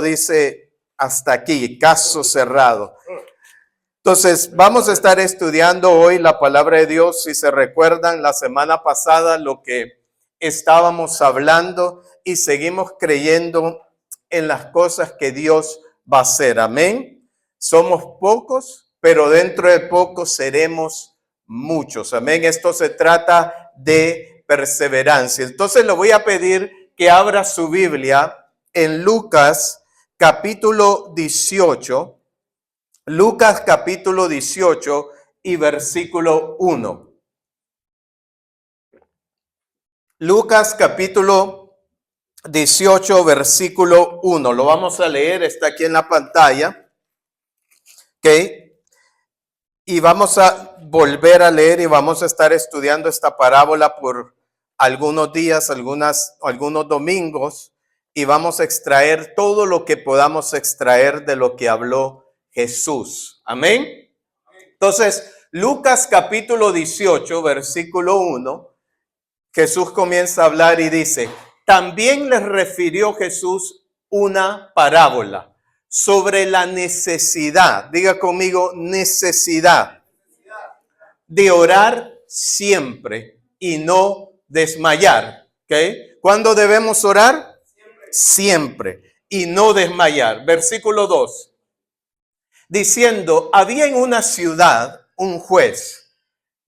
dice hasta aquí, caso cerrado. Entonces, vamos a estar estudiando hoy la palabra de Dios. Si se recuerdan, la semana pasada lo que estábamos hablando y seguimos creyendo en las cosas que Dios va a hacer. Amén. Somos pocos, pero dentro de poco seremos muchos. Amén. Esto se trata de perseverancia. Entonces, le voy a pedir que abra su Biblia en Lucas capítulo 18. Lucas capítulo 18 y versículo 1. Lucas capítulo 18, versículo 1. Lo vamos a leer, está aquí en la pantalla. ¿Ok? Y vamos a volver a leer y vamos a estar estudiando esta parábola por algunos días, algunos domingos, y vamos a extraer todo lo que podamos extraer de lo que habló Jesús. Amén. Entonces, Lucas capítulo 18, versículo 1, Jesús comienza a hablar y dice: también les refirió Jesús una parábola sobre la necesidad, diga conmigo, necesidad de orar siempre y no desmayar. ¿Ok? ¿Cuándo debemos orar? Siempre y no desmayar. Versículo 2. Diciendo, había en una ciudad un juez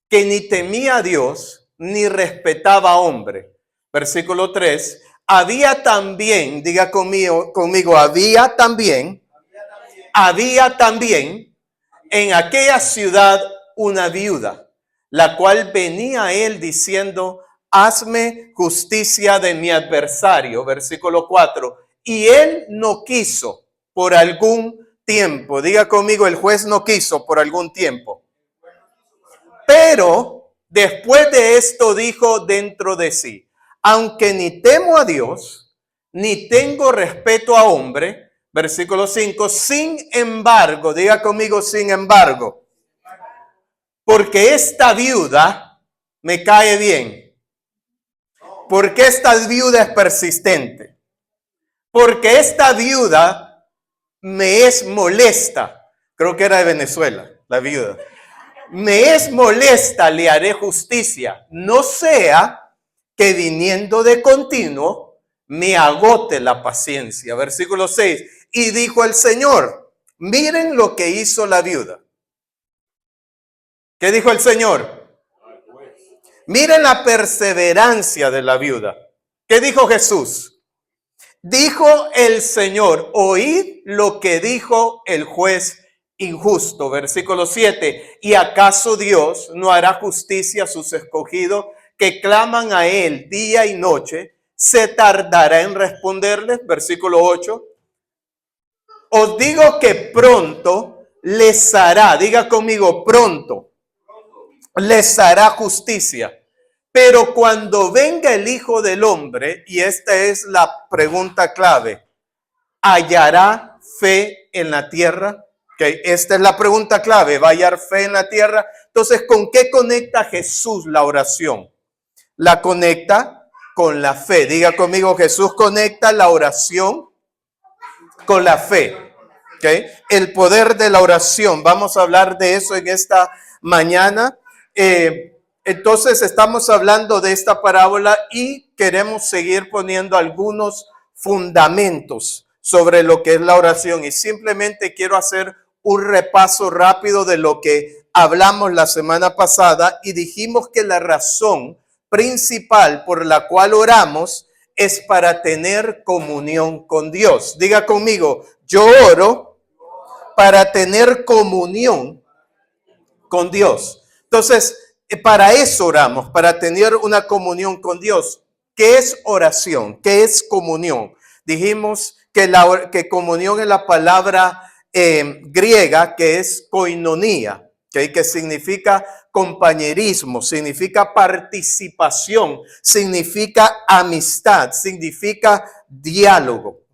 que ni temía a Dios ni respetaba a hombre. Versículo 3. Había también, diga conmigo, había también en aquella ciudad una viuda, la cual venía a él diciendo, hazme justicia de mi adversario. Versículo 4. Y él no quiso por algún tiempo. Diga conmigo, el juez no quiso por algún tiempo. Pero después de esto dijo dentro de sí, aunque ni temo a Dios, ni tengo respeto a hombre. Versículo 5, sin embargo, diga conmigo, sin embargo, porque esta viuda me cae bien. Porque esta viuda es persistente. Porque esta viuda me es molesta. Creo que era de Venezuela, la viuda. Me es molesta, le haré justicia. No sea que viniendo de continuo me agote la paciencia. Versículo 6. Y dijo el Señor, miren lo que hizo la viuda. ¿Qué dijo el Señor? Miren la perseverancia de la viuda. ¿Qué dijo Jesús? Dijo el Señor, oíd lo que dijo el juez injusto. Versículo 7. ¿Y acaso Dios no hará justicia a sus escogidos que claman a él día y noche? ¿Se tardará en responderles? Versículo 8. Os digo que pronto les hará, diga conmigo, pronto les hará justicia. Pero cuando venga el Hijo del Hombre, y esta es la pregunta clave, ¿hallará fe en la tierra? Okay, esta es la pregunta clave, ¿va a hallar fe en la tierra? Entonces, ¿con qué conecta Jesús la oración? La conecta con la fe. Diga conmigo, Jesús conecta la oración con la fe. Okay, el poder de la oración, vamos a hablar de eso en esta mañana. Entonces estamos hablando de esta parábola y queremos seguir poniendo algunos fundamentos sobre lo que es la oración. Y simplemente quiero hacer un repaso rápido de lo que hablamos la semana pasada y dijimos que la razón principal por la cual oramos es para tener comunión con Dios. Diga conmigo, yo oro para tener comunión con Dios. Entonces, para eso oramos, para tener una comunión con Dios. ¿Qué es oración? ¿Qué es comunión? Dijimos que comunión es la palabra griega que es koinonia, que significa compañerismo, significa participación, significa amistad, significa diálogo.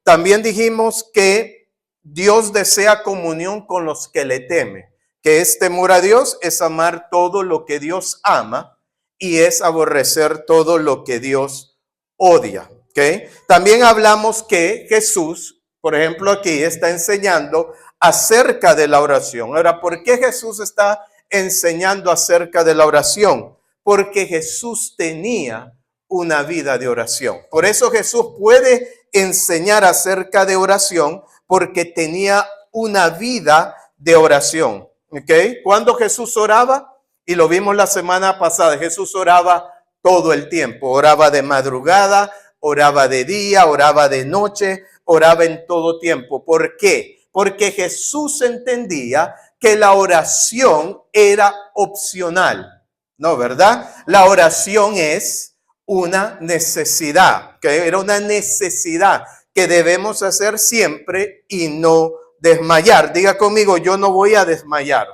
También dijimos que Dios desea comunión con los que le temen. Que es temor a Dios, es amar todo lo que Dios ama y es aborrecer todo lo que Dios odia. ¿Okay? También hablamos que Jesús por ejemplo, aquí está enseñando acerca de la oración. Ahora, ¿por qué Jesús está enseñando acerca de la oración? Porque Jesús tenía una vida de oración. Por eso Jesús puede enseñar acerca de oración, porque tenía una vida de oración. ¿Ok? Cuando Jesús oraba, y lo vimos la semana pasada, Jesús oraba todo el tiempo. Oraba de madrugada, oraba de día, oraba de noche, oraba en todo tiempo. ¿Por qué? Porque Jesús entendía que la oración era opcional. ¿No, verdad? La oración es una necesidad, que era una necesidad que debemos hacer siempre y no desmayar. Diga conmigo, yo no voy a desmayar.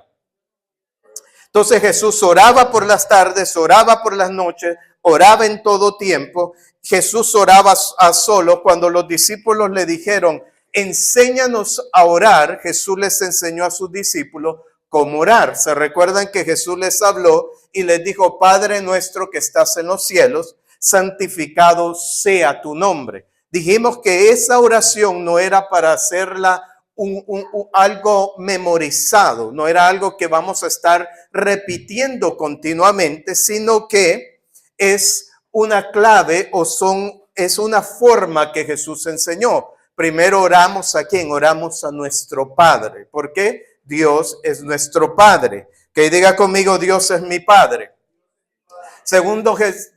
Entonces Jesús oraba por las tardes, oraba por las noches, oraba en todo tiempo. Jesús oraba a solo. Cuando los discípulos le dijeron, enséñanos a orar, Jesús les enseñó a sus discípulos cómo orar. Se recuerdan que Jesús les habló y les dijo, Padre nuestro que estás en los cielos, santificado sea tu nombre. Dijimos que esa oración no era para hacerla algo memorizado, no era algo que vamos a estar repitiendo continuamente, sino que es una clave es una forma que Jesús enseñó. Primero oramos ¿a quién? Oramos a nuestro Padre. ¿Por qué? Dios es nuestro Padre. Que diga conmigo, Dios es mi Padre. Segundo,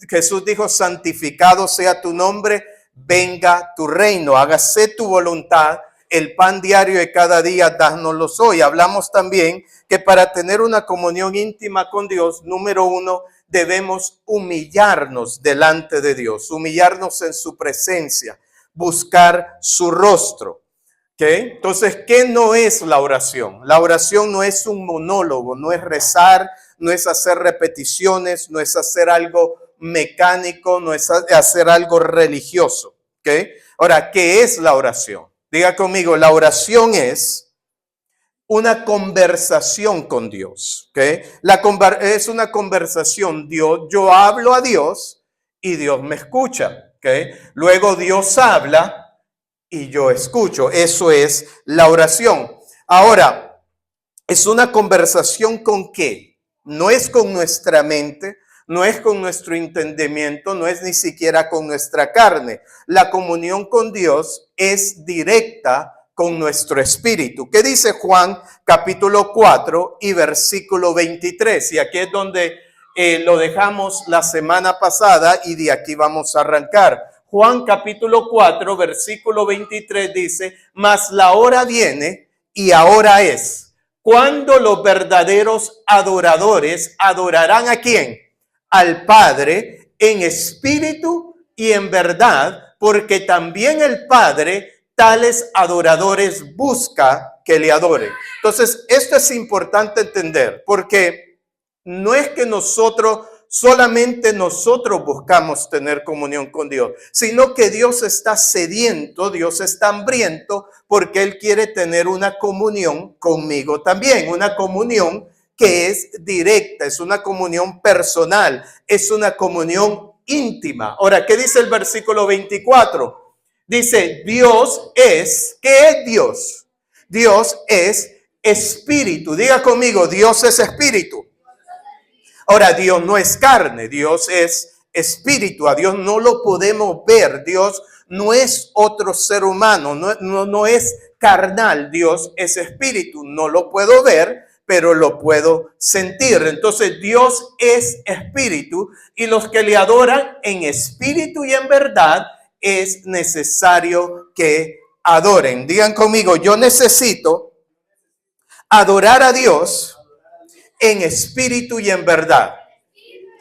Jesús dijo, santificado sea tu nombre, venga tu reino, hágase tu voluntad. El pan diario de cada día, dánoslo hoy. Hablamos también que para tener una comunión íntima con Dios, número uno, debemos humillarnos delante de Dios, humillarnos en su presencia, buscar su rostro. ¿Okay? Entonces, ¿qué no es la oración? La oración no es un monólogo, no es rezar, no es hacer repeticiones, no es hacer algo mecánico, no es hacer algo religioso. ¿Okay? Ahora, ¿qué es la oración? Diga conmigo, la oración es una conversación con Dios. ¿Okay? Es una conversación. Yo hablo a Dios y Dios me escucha. ¿Okay? Luego Dios habla y yo escucho. Eso es la oración. Ahora, ¿es una conversación con qué? No es con nuestra mente, no es con nuestro entendimiento, no es ni siquiera con nuestra carne. La comunión con Dios es directa con nuestro espíritu. ¿Qué dice Juan capítulo 4 y versículo 23? Y aquí es donde lo dejamos la semana pasada y de aquí vamos a arrancar. Juan capítulo 4 versículo 23 dice, mas la hora viene y ahora es, cuando los verdaderos adoradores adorarán ¿a quién? Al Padre en espíritu y en verdad, porque también el Padre tales adoradores busca que le adoren. Entonces, esto es importante entender, porque no es que solamente nosotros buscamos tener comunión con Dios, sino que Dios está sediento, Dios está hambriento, porque Él quiere tener una comunión conmigo también, una comunión que es directa, es una comunión personal, es una comunión íntima. Ahora, ¿qué dice el versículo 24? Dice, Dios es, ¿qué es Dios? Dios es espíritu. Diga conmigo, Dios es espíritu. Ahora, Dios no es carne, Dios es espíritu. A Dios no lo podemos ver. Dios no es otro ser humano, no es carnal. Dios es espíritu. No lo puedo ver, pero lo puedo sentir. Entonces, Dios es espíritu y los que le adoran en espíritu y en verdad es necesario que adoren. Digan conmigo, yo necesito adorar a Dios en espíritu y en verdad.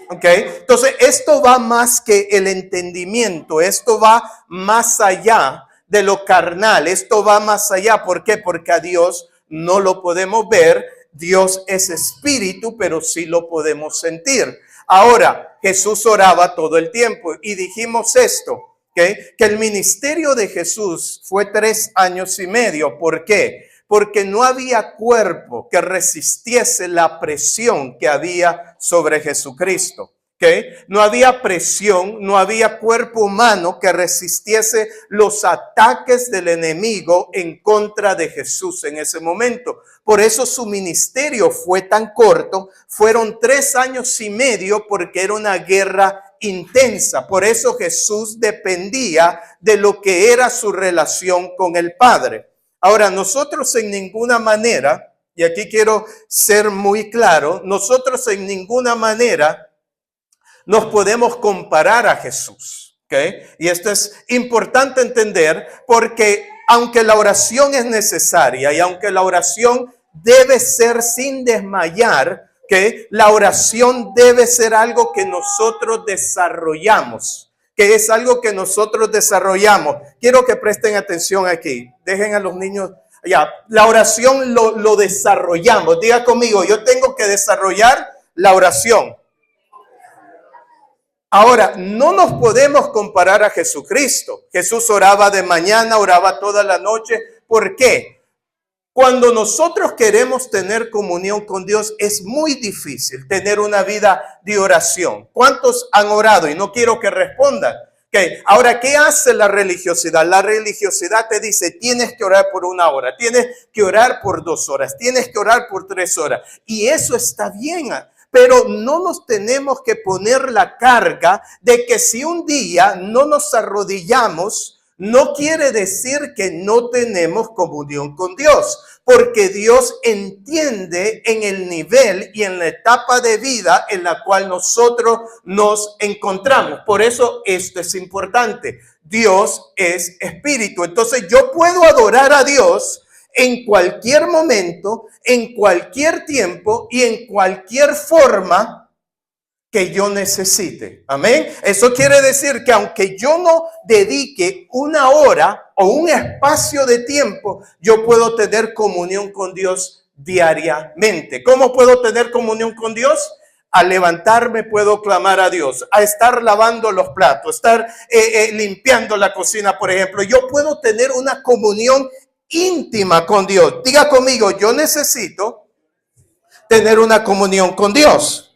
¿Ok? Entonces, esto va más que el entendimiento, esto va más allá de lo carnal, esto va más allá. ¿Por qué? Porque a Dios no lo podemos ver, Dios es espíritu, pero sí lo podemos sentir. Ahora, Jesús oraba todo el tiempo y dijimos esto, ¿okay? Que el ministerio de Jesús fue 3 años y medio. ¿Por qué? Porque no había cuerpo que resistiese la presión que había sobre Jesucristo. ¿Okay? No había presión, no había cuerpo humano que resistiese los ataques del enemigo en contra de Jesús en ese momento. Por eso su ministerio fue tan corto, fueron 3 años y medio porque era una guerra intensa. Por eso Jesús dependía de lo que era su relación con el Padre. Ahora, nosotros en ninguna manera, y aquí quiero ser muy claro, nosotros en ninguna manera nos podemos comparar a Jesús, ¿ok? Y esto es importante entender porque aunque la oración es necesaria y aunque la oración debe ser sin desmayar, ¿ok? La oración debe ser algo que nosotros desarrollamos, que es algo que nosotros desarrollamos. Quiero que presten atención aquí. Dejen a los niños. Ya, la oración lo desarrollamos. Diga conmigo, yo tengo que desarrollar la oración. Ahora, no nos podemos comparar a Jesucristo. Jesús oraba de mañana, oraba toda la noche. ¿Por qué? Cuando nosotros queremos tener comunión con Dios, es muy difícil tener una vida de oración. ¿Cuántos han orado? Y no quiero que respondan. Okay. Ahora, ¿qué hace la religiosidad? La religiosidad te dice, tienes que orar por 1 hora, tienes que orar por 2 horas, tienes que orar por 3 horas. Y eso está bien, pero no nos tenemos que poner la carga de que si un día no nos arrodillamos, no quiere decir que no tenemos comunión con Dios, porque Dios entiende en el nivel y en la etapa de vida en la cual nosotros nos encontramos. Por eso esto es importante. Dios es espíritu. Entonces yo puedo adorar a Dios en cualquier momento, en cualquier tiempo y en cualquier forma que yo necesite. Amén. Eso quiere decir que aunque yo no dedique 1 hora o un espacio de tiempo, yo puedo tener comunión con Dios diariamente. ¿Cómo puedo tener comunión con Dios? Al levantarme puedo clamar a Dios, a estar lavando los platos, estar limpiando la cocina, por ejemplo. Yo puedo tener una comunión íntima con Dios. Diga conmigo, yo necesito tener una comunión con Dios.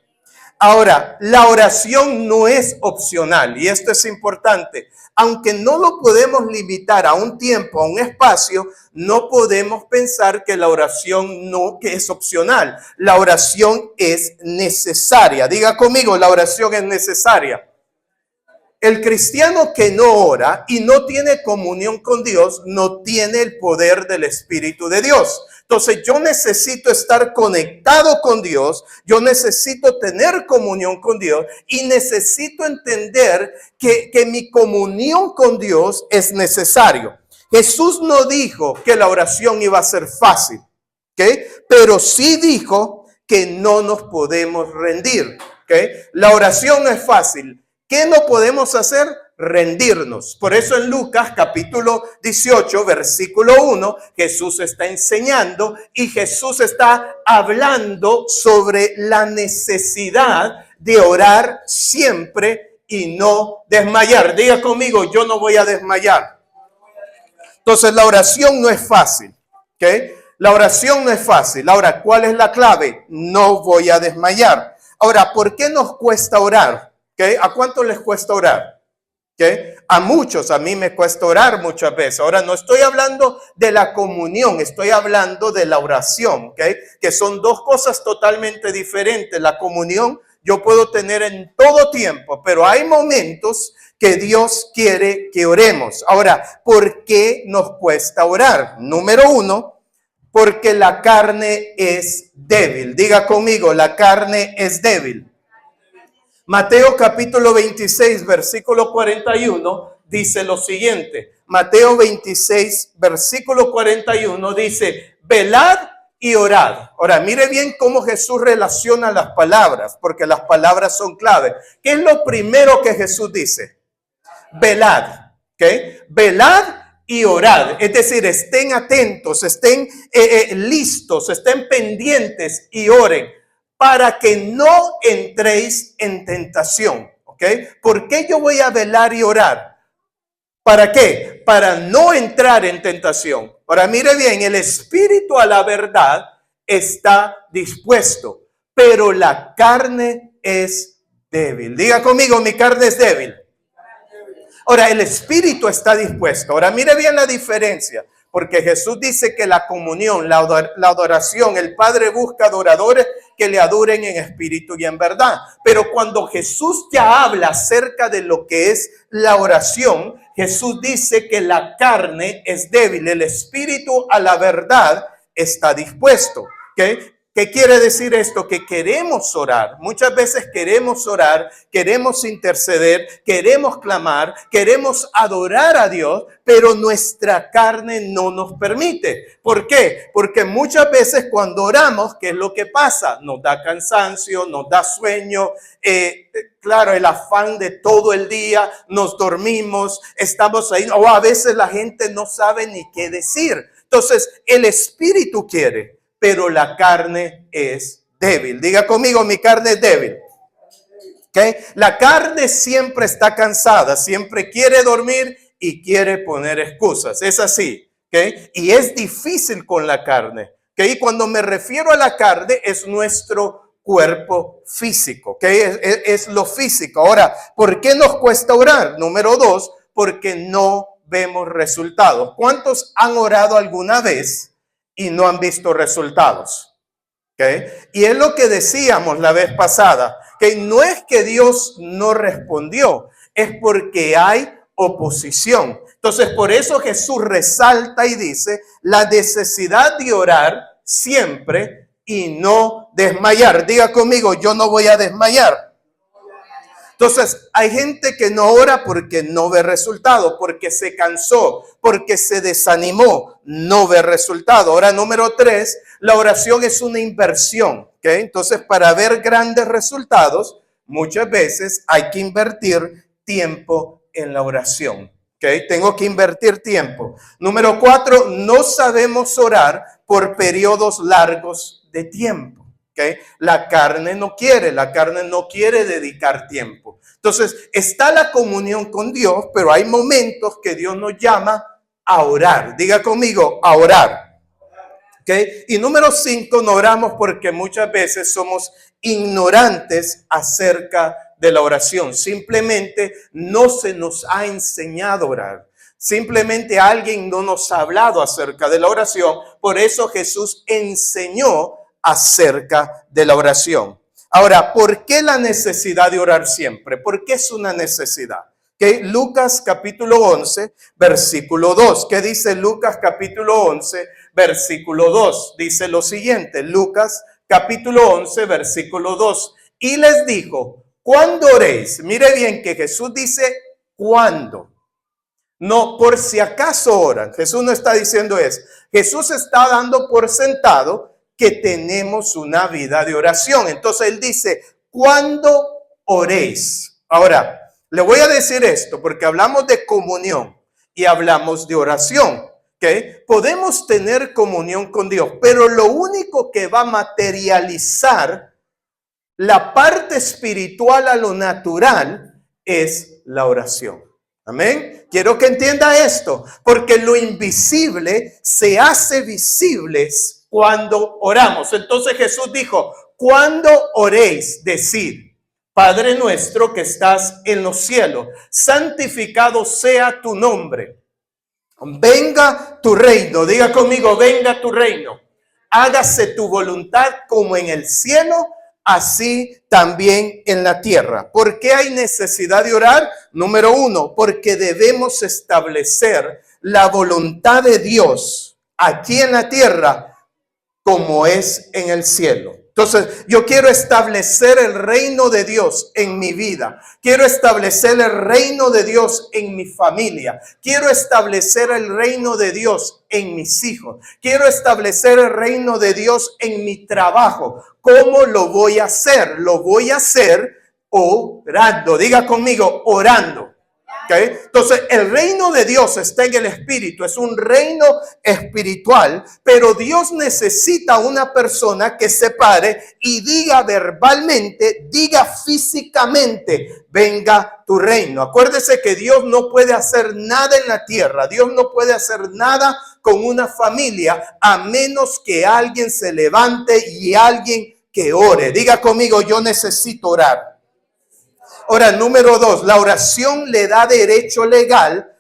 Ahora, la oración no es opcional y esto es importante. Aunque no lo podemos limitar a un tiempo, a un espacio, no podemos pensar que la oración que es opcional. La oración es necesaria. Diga conmigo, la oración es necesaria. El cristiano que no ora y no tiene comunión con Dios, no tiene el poder del Espíritu de Dios. Entonces yo necesito estar conectado con Dios, yo necesito tener comunión con Dios y necesito entender que mi comunión con Dios es necesario. Jesús no dijo que la oración iba a ser fácil, ¿ok? Pero sí dijo que no nos podemos rendir, ¿ok? La oración no es fácil. ¿Qué no podemos hacer? Rendirnos. Por eso en Lucas capítulo 18, versículo 1, Jesús está enseñando y Jesús está hablando sobre la necesidad de orar siempre y no desmayar. Diga conmigo, yo no voy a desmayar. Entonces la oración no es fácil, ¿ok? La oración no es fácil. Ahora, ¿cuál es la clave? No voy a desmayar. Ahora, ¿por qué nos cuesta orar? ¿Okay? ¿A cuánto les cuesta orar? ¿Okay? A muchos, a mí me cuesta orar muchas veces. Ahora no estoy hablando de la comunión, estoy hablando de la oración, ¿okay? Que son 2 cosas totalmente diferentes. La comunión yo puedo tener en todo tiempo, pero hay momentos que Dios quiere que oremos. Ahora, ¿por qué nos cuesta orar? Número 1, porque la carne es débil. Diga conmigo, la carne es débil. Mateo capítulo 26, versículo 41, dice lo siguiente. Mateo 26, versículo 41 dice, velad y orad. Ahora, mire bien cómo Jesús relaciona las palabras, porque las palabras son clave. ¿Qué es lo primero que Jesús dice? Velad, ¿ok? Velad y orad. Es decir, estén atentos, estén listos, estén pendientes y oren, para que no entréis en tentación, ¿ok? ¿Por qué yo voy a velar y orar? ¿Para qué? Para no entrar en tentación. Ahora mire bien, el espíritu a la verdad está dispuesto, pero la carne es débil. Diga conmigo, mi carne es débil. Ahora, el espíritu está dispuesto. Ahora, mire bien la diferencia, porque Jesús dice que la comunión, la adoración, el Padre busca adoradores que le adoren en espíritu y en verdad. Pero cuando Jesús ya habla acerca de lo que es la oración, Jesús dice que la carne es débil, el espíritu a la verdad está dispuesto. ¿Ok? ¿Qué quiere decir esto? Que queremos orar. Muchas veces queremos orar, queremos interceder, queremos clamar, queremos adorar a Dios, pero nuestra carne no nos permite. ¿Por qué? Porque muchas veces cuando oramos, ¿qué es lo que pasa? Nos da cansancio, nos da sueño, claro, el afán de todo el día, nos dormimos, estamos ahí, o a veces la gente no sabe ni qué decir. Entonces, el espíritu quiere, pero la carne es débil. Diga conmigo, mi carne es débil. ¿Okay? La carne siempre está cansada, siempre quiere dormir y quiere poner excusas. Es así. ¿Okay? Y es difícil con la carne. ¿Okay? Y cuando me refiero a la carne, es nuestro cuerpo físico. ¿Okay? Es lo físico. Ahora, ¿por qué nos cuesta orar? Número 2, porque no vemos resultados. ¿Cuántos han orado alguna vez y no han visto resultados? ¿Okay? Y es lo que decíamos la vez pasada, que no es que Dios no respondió, es porque hay oposición. Entonces, por eso Jesús resalta y dice la necesidad de orar siempre y no desmayar. Diga conmigo, yo no voy a desmayar. Entonces, hay gente que no ora porque no ve resultado, porque se cansó, porque se desanimó, no ve resultado. Ahora, número 3, la oración es una inversión. ¿Okay? Entonces, para ver grandes resultados, muchas veces hay que invertir tiempo en la oración. ¿Okay? Tengo que invertir tiempo. Número 4, no sabemos orar por periodos largos de tiempo. ¿Okay? La carne no quiere dedicar tiempo. Entonces, está la comunión con Dios, pero hay momentos que Dios nos llama a orar. Diga conmigo, a orar. ¿Okay? Y número 5, no oramos porque muchas veces somos ignorantes acerca de la oración. Simplemente no se nos ha enseñado a orar. Simplemente alguien no nos ha hablado acerca de la oración. Por eso Jesús enseñó acerca de la oración. Ahora, ¿por qué la necesidad de orar siempre? ¿Por qué es una necesidad? ¿Okay? Lucas capítulo 11, versículo 2. ¿Qué dice Lucas capítulo 11, versículo 2? Dice lo siguiente, Lucas capítulo 11, versículo 2. Y les dijo, ¿cuándo oréis? Mire bien que Jesús dice, ¿cuándo? No, por si acaso oran. Jesús no está diciendo eso. Jesús está dando por sentado que tenemos una vida de oración. Entonces él dice, ¿cuándo oréis? Ahora, le voy a decir esto porque hablamos de comunión y hablamos de oración. ¿Okay? Podemos tener comunión con Dios, pero lo único que va a materializar la parte espiritual a lo natural es la oración. Amén. Quiero que entienda esto, porque lo invisible se hace visible cuando oramos. Entonces Jesús dijo, cuando oréis, decid, Padre nuestro que estás en los cielos, santificado sea tu nombre. Venga tu reino. Diga conmigo, venga tu reino. Hágase tu voluntad como en el cielo, así también en la tierra. ¿Por qué hay necesidad de orar? Número 1, porque debemos establecer la voluntad de Dios aquí en la tierra como es en el cielo. Entonces, yo quiero establecer el reino de Dios en mi vida. Quiero establecer el reino de Dios en mi familia. Quiero establecer el reino de Dios en mis hijos. Quiero establecer el reino de Dios en mi trabajo. ¿Cómo lo voy a hacer? Lo voy a hacer orando. Diga conmigo, orando. ¿Okay? Entonces, el reino de Dios está en el espíritu, es un reino espiritual, pero Dios necesita una persona que se pare y diga verbalmente, diga físicamente, venga tu reino. Acuérdese que Dios no puede hacer nada en la tierra, Dios no puede hacer nada con una familia a menos que alguien se levante y alguien que ore. Diga conmigo, yo necesito orar. Ahora, número 2, la oración le da derecho legal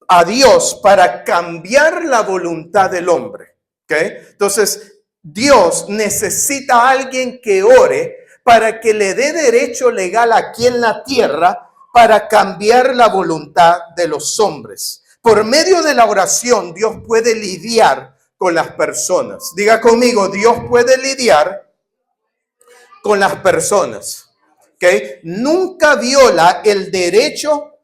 a Dios para cambiar la voluntad del hombre. ¿Okay? Entonces, Dios necesita a alguien que ore para que le dé derecho legal aquí en la tierra para cambiar la voluntad de los hombres. Por medio de la oración, Dios puede lidiar con las personas. Diga conmigo, Dios puede lidiar con las personas. ¿Okay? Nunca viola el derecho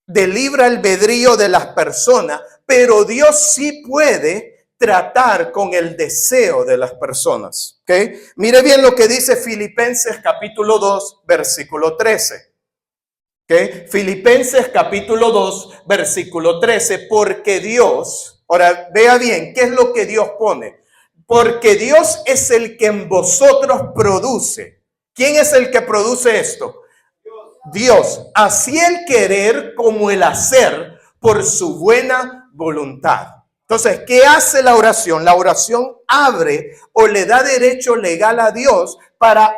de libre albedrío de las personas, pero Dios sí puede tratar con el deseo de las personas. ¿Okay? Mire bien lo que dice Filipenses capítulo 2, versículo 13. ¿Okay? Filipenses capítulo 2, versículo 13, porque Dios, ahora vea bien, ¿qué es lo que Dios pone? Porque Dios es el que en vosotros produce. ¿Quién es el que produce esto? Dios, así el querer como el hacer por su buena voluntad. Entonces, ¿qué hace la oración? La oración abre o le da derecho legal a Dios para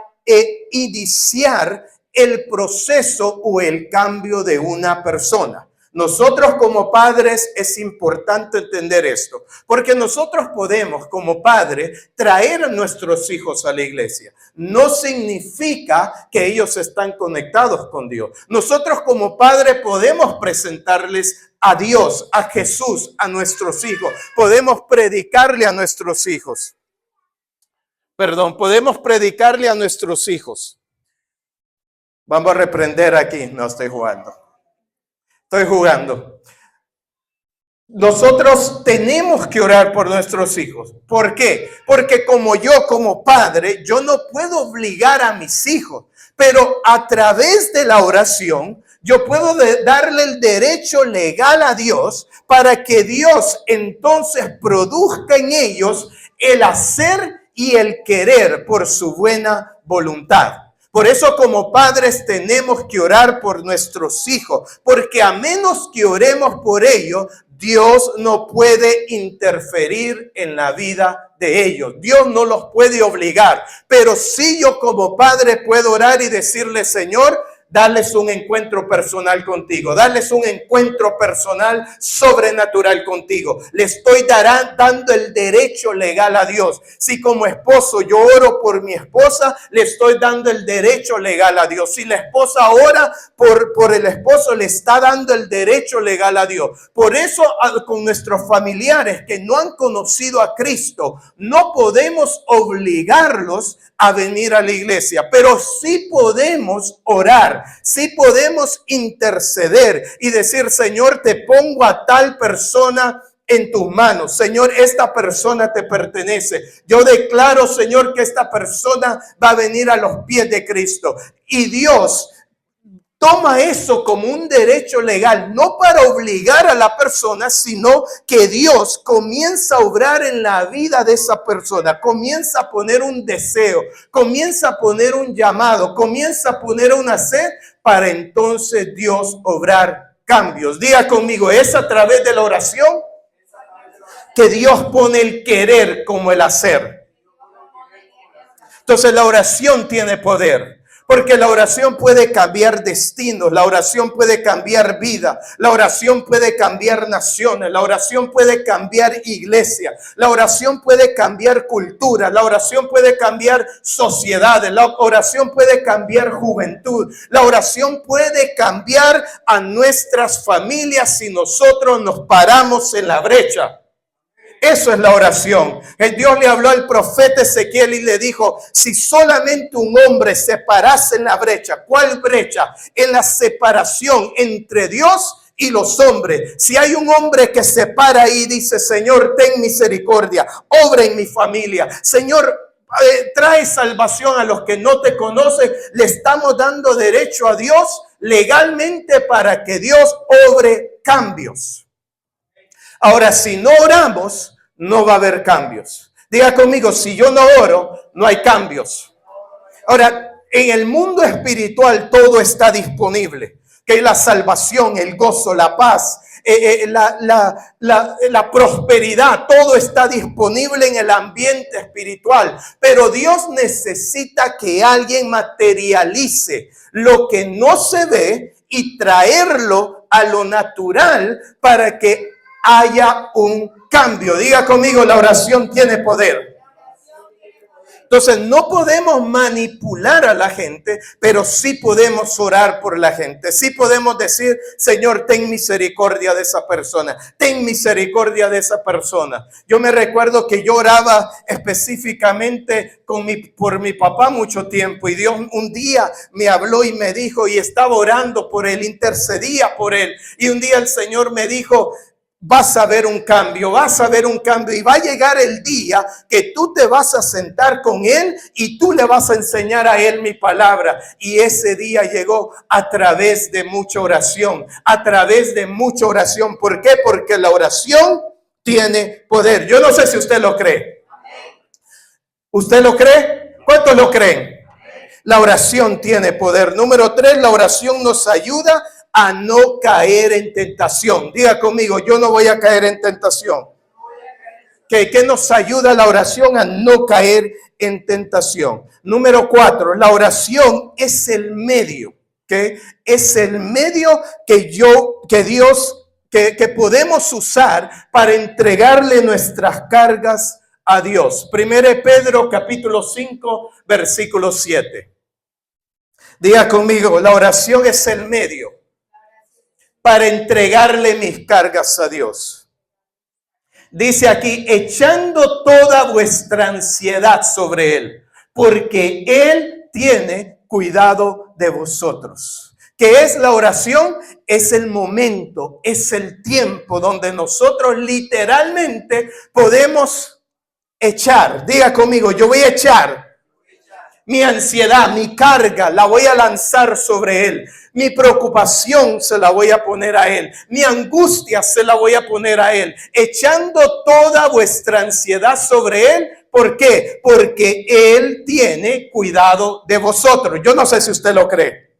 iniciar el proceso o el cambio de una persona. Nosotros como padres es importante entender esto, porque nosotros podemos como padres traer a nuestros hijos a la iglesia. No significa que ellos están conectados con Dios. Nosotros como padres podemos presentarles a Dios, a Jesús, a nuestros hijos. Podemos predicarle a nuestros hijos. Podemos predicarle a nuestros hijos. Vamos a reprender aquí. No estoy jugando. Estoy jugando. Nosotros tenemos que orar por nuestros hijos. ¿Por qué? Porque como padre, yo no puedo obligar a mis hijos, pero a través de la oración, yo puedo darle el derecho legal a Dios para que Dios entonces produzca en ellos el hacer y el querer por su buena voluntad. Por eso como padres tenemos que orar por nuestros hijos, porque a menos que oremos por ellos, Dios no puede interferir en la vida de ellos. Dios no los puede obligar, pero sí yo como padre puedo orar y decirle, Señor, darles un encuentro personal contigo, darles un encuentro personal sobrenatural contigo. Le estoy dando el derecho legal a Dios. Si como esposo yo oro por mi esposa, le estoy dando el derecho legal a Dios. Si la esposa ora por el esposo, le está dando el derecho legal a Dios. Por eso con nuestros familiares que no han conocido a Cristo, no podemos obligarlos a venir a la iglesia, pero sí podemos orar, sí podemos interceder y decir, Señor, te pongo a tal persona en tus manos. Señor, esta persona te pertenece. Yo declaro, Señor, que esta persona va a venir a los pies de Cristo. Y Dios toma eso como un derecho legal, no para obligar a la persona, sino que Dios comienza a obrar en la vida de esa persona, comienza a poner un deseo, comienza a poner un llamado, comienza a poner una sed para entonces Dios obrar cambios. Diga conmigo, es a través de la oración que Dios pone el querer como el hacer. Entonces la oración tiene poder. Porque la oración puede cambiar destinos, la oración puede cambiar vida, la oración puede cambiar naciones, la oración puede cambiar iglesia, la oración puede cambiar cultura, la oración puede cambiar sociedades, la oración puede cambiar juventud, la oración puede cambiar a nuestras familias si nosotros nos paramos en la brecha. Eso es la oración. El Dios le habló al profeta Ezequiel y le dijo, si solamente un hombre se parase en la brecha. ¿Cuál brecha? En la separación entre Dios y los hombres. Si hay un hombre que se para ahí y dice, Señor, ten misericordia, obra en mi familia. Señor, trae salvación a los que no te conocen. Le estamos dando derecho a Dios legalmente para que Dios obre cambios. Ahora, si no oramos, no va a haber cambios. Diga conmigo, si yo no oro, no hay cambios. Ahora, en el mundo espiritual todo está disponible. Que la salvación, el gozo, la paz, la prosperidad, todo está disponible en el ambiente espiritual. Pero Dios necesita que alguien materialice lo que no se ve y traerlo a lo natural para que haya un cambio. Diga conmigo, la oración tiene poder. Entonces no podemos manipular a la gente, pero sí podemos orar por la gente. Sí podemos decir, Señor, ten misericordia de esa persona. Ten misericordia de esa persona. Yo me recuerdo que yo oraba específicamente por mi papá mucho tiempo. Y Dios un día me habló y me dijo, y estaba orando por él, intercedía por él. Y un día el Señor me dijo, vas a ver un cambio, vas a ver un cambio y va a llegar el día que tú te vas a sentar con él y tú le vas a enseñar a él mi palabra. Y ese día llegó a través de mucha oración, a través de mucha oración. ¿Por qué? Porque la oración tiene poder. Yo no sé si usted lo cree. ¿Usted lo cree? ¿Cuántos lo creen? La oración tiene poder. Número 3, la oración nos ayuda a no caer en tentación. Diga conmigo, yo no voy a caer en tentación. ¿Qué nos ayuda la oración a no caer en tentación? Número 4, la oración es el medio, ¿okay? Es el medio que Dios podemos usar para entregarle nuestras cargas a Dios. 1 Pedro capítulo 5, versículo 7. Diga conmigo, la oración es el medio para entregarle mis cargas a Dios. Dice aquí, echando toda vuestra ansiedad sobre Él, porque Él tiene cuidado de vosotros. ¿Qué es la oración? Es el momento, es el tiempo donde nosotros literalmente podemos echar. Diga conmigo, yo voy a echar mi ansiedad, mi carga, la voy a lanzar sobre Él. Mi preocupación se la voy a poner a Él. Mi angustia se la voy a poner a Él. Echando toda vuestra ansiedad sobre Él. ¿Por qué? Porque Él tiene cuidado de vosotros. Yo no sé si usted lo cree.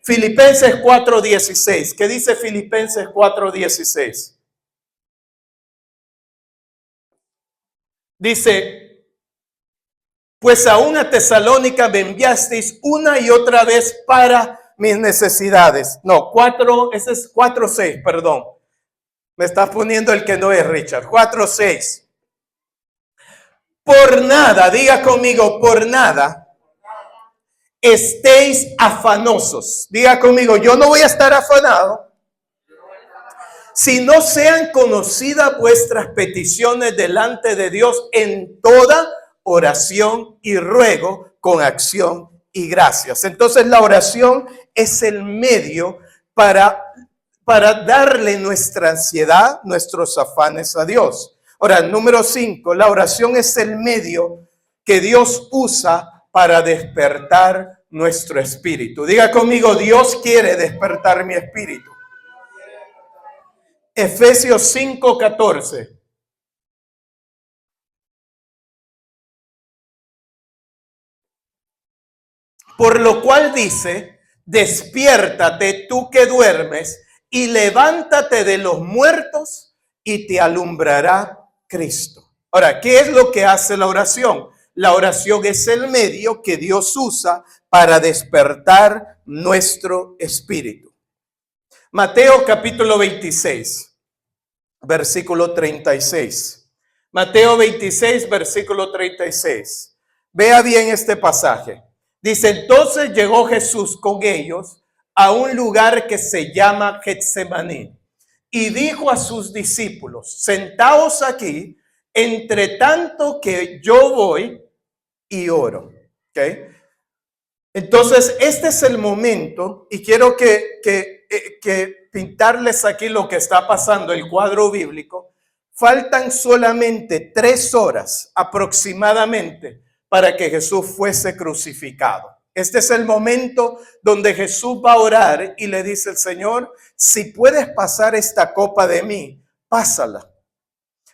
Filipenses 4:16. ¿Qué dice Filipenses 4:16? Dice, pues a una Tesalónica me enviasteis una y otra vez para mis necesidades. No, 4:6, perdón. Me estás poniendo el que no es, Richard. 4:6. Por nada, diga conmigo, por nada estéis afanosos. Diga conmigo, yo no voy a estar afanado si no sean conocidas vuestras peticiones delante de Dios en toda oración y ruego con acción y gracias. Entonces la oración es el medio para darle nuestra ansiedad, nuestros afanes a Dios. Ahora, número 5, la oración es el medio que Dios usa para despertar nuestro espíritu. Diga conmigo, Dios quiere despertar mi espíritu. Efesios 5:14. Por lo cual dice, despiértate tú que duermes y levántate de los muertos y te alumbrará Cristo. Ahora, ¿qué es lo que hace la oración? La oración es el medio que Dios usa para despertar nuestro espíritu. Mateo capítulo 26, versículo 36. Mateo 26, versículo 36. Vea bien este pasaje. Dice, entonces llegó Jesús con ellos a un lugar que se llama Getsemaní y dijo a sus discípulos, sentaos aquí, entre tanto que yo voy y oro. ¿Okay? Entonces, este es el momento y quiero que pintarles aquí lo que está pasando, el cuadro bíblico. Faltan solamente 3 horas aproximadamente para que Jesús fuese crucificado. Este es el momento donde Jesús va a orar y le dice al Señor, si puedes pasar esta copa de mí, pásala.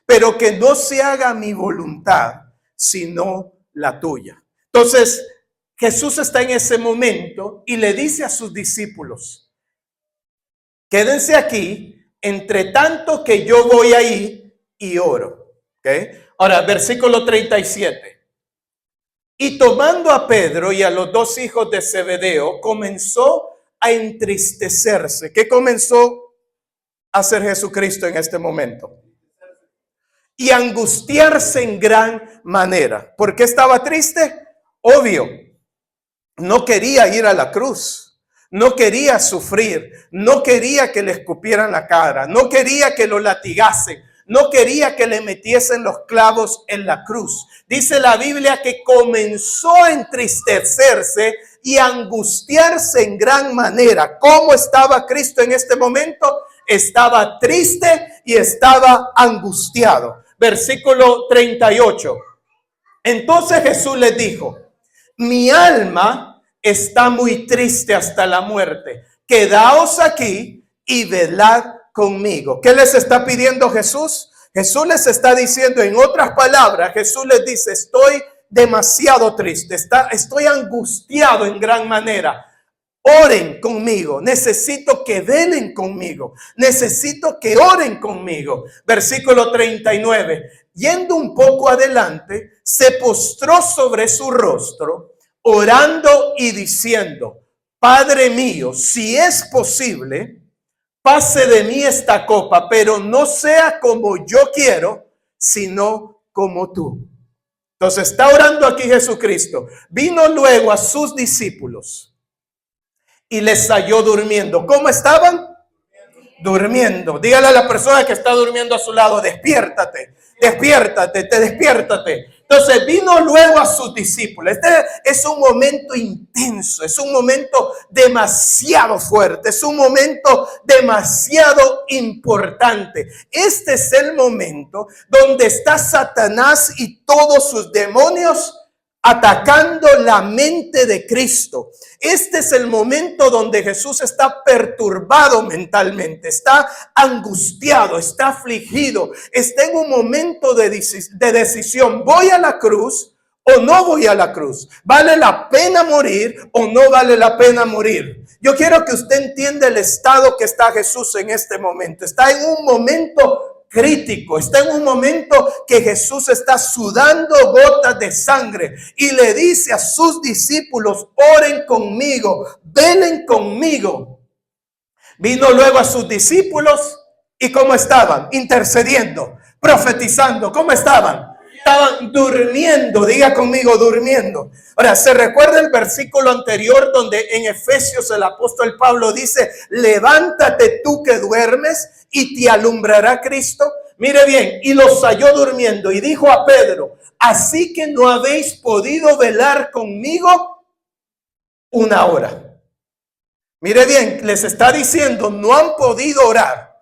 Pero que no se haga mi voluntad, sino la tuya. Entonces, Jesús está en ese momento y le dice a sus discípulos, quédense aquí entre tanto que yo voy ahí y oro. ¿Okay? Ahora, versículo 37. Y tomando a Pedro y a los dos hijos de Zebedeo, comenzó a entristecerse. ¿Qué comenzó a hacer Jesucristo en este momento? Y angustiarse en gran manera. ¿Por qué estaba triste? Obvio, no quería ir a la cruz. No quería sufrir, no quería que le escupieran la cara, no quería que lo latigasen, no quería que le metiesen los clavos en la cruz. Dice la Biblia que comenzó a entristecerse y angustiarse en gran manera. ¿Cómo estaba Cristo en este momento? Estaba triste y estaba angustiado. Versículo 38. Entonces Jesús les dijo: mi alma está muy triste hasta la muerte. Quedaos aquí y velad conmigo. ¿Qué les está pidiendo Jesús? Jesús les está diciendo, en otras palabras, Jesús les dice: estoy demasiado triste, estoy angustiado en gran manera. Oren conmigo, necesito que velen conmigo, necesito que oren conmigo. Versículo 39. Yendo un poco adelante, se postró sobre su rostro, orando y diciendo: Padre mío, si es posible, pase de mí esta copa, pero no sea como yo quiero, sino como tú. Entonces está orando aquí Jesucristo. Vino luego a sus discípulos y les halló durmiendo. ¿Cómo estaban? Durmiendo. Dígale a la persona que está durmiendo a su lado: despiértate, despiértate, despiértate. Entonces vino luego a sus discípulos. Este es un momento intenso, es un momento demasiado fuerte, es un momento demasiado importante. Este es el momento donde está Satanás y todos sus demonios atacando la mente de Cristo. Este es el momento donde Jesús está perturbado mentalmente, está angustiado, está afligido, está en un momento de decisión. ¿Voy a la cruz o no voy a la cruz? ¿Vale la pena morir o no vale la pena morir? Yo quiero que usted entienda el estado que está Jesús en este momento. Está en un momento crítico, está en un momento que Jesús está sudando gotas de sangre y le dice a sus discípulos: oren conmigo, velen conmigo. Vino luego a sus discípulos y ¿cómo estaban? Intercediendo, profetizando. ¿Cómo estaban? Estaban durmiendo. Diga conmigo: durmiendo. Ahora, ¿se recuerda el versículo anterior donde en Efesios el apóstol Pablo dice: levántate tú que duermes y te alumbrará Cristo? Mire bien, y los halló durmiendo y dijo a Pedro: así que no habéis podido velar conmigo una hora. Mire bien, les está diciendo: no han podido orar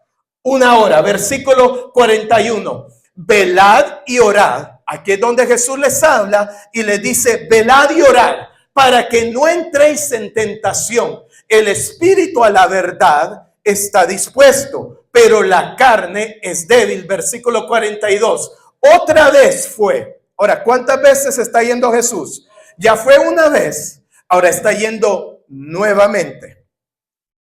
una hora. Versículo 41. Velad y orad. Aquí es donde Jesús les habla y les dice: velad y orad para que no entréis en tentación. El espíritu a la verdad está dispuesto, pero la carne es débil. Versículo 42. Otra vez fue. Ahora, ¿cuántas veces está yendo Jesús? Ya fue una vez, ahora está yendo nuevamente.